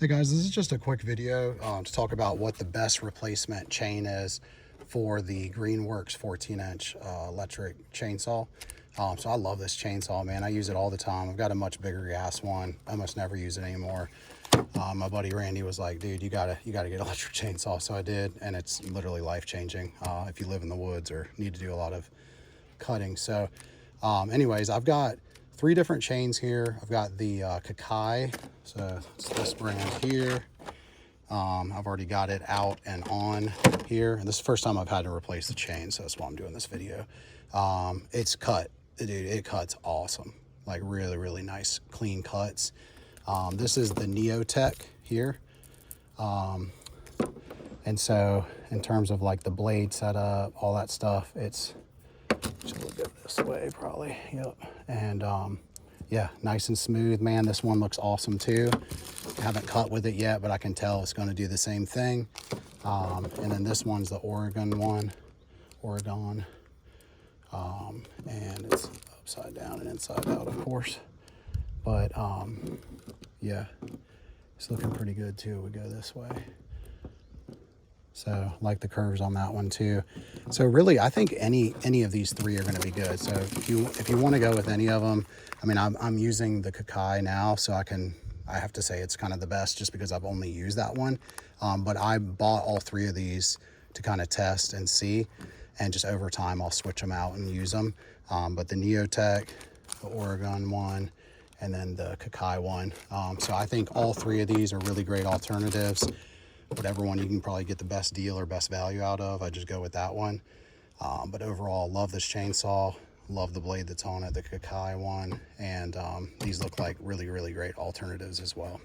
Hey guys, this is just a quick video to talk about what the best replacement chain is for the Greenworks 14-inch electric chainsaw. So I love this chainsaw, man. I use it all the time. I've got a much bigger gas one. I almost never use it anymore. My buddy Randy was like, dude, you gotta get an electric chainsaw. So I did, and it's literally life-changing if you live in the woods or need to do a lot of cutting. So anyways, I've got 3 different chains here. I've got the KAKEI, so it's this brand here. I've already got it out and on here. And this is the first time I've had to replace the chain, so that's why I'm doing this video. It's cut, dude, it cuts awesome. Like really nice, clean cuts. This is the Neo-Tec here. And so in terms of like the blade setup, all that stuff, it's just a little bit this way probably, yep. And yeah, nice and smooth, man. This one looks awesome too. I haven't cut with it yet, but I can tell it's going to do the same thing. And then this one's the Oregon one, and it's upside down and inside out, of course. But yeah, it's looking pretty good too. We go this way. So like the curves on that one too. So really, I think any of these 3 are going to be good. So if you want to go with any of them, I mean, I'm using the KAKEI now, so I have to say it's kind of the best just because I've only used that one. But I bought all 3 of these to kind of test and see, and just over time I'll switch them out and use them. But the Neo-Tec, the Oregon one, and then the KAKEI one. So I think all 3 of these are really great alternatives. Whatever one you can probably get the best deal or best value out of, I just go with that one. But overall, love this chainsaw. Love the blade that's on it, the KAKEI one. And these look like really great alternatives as well.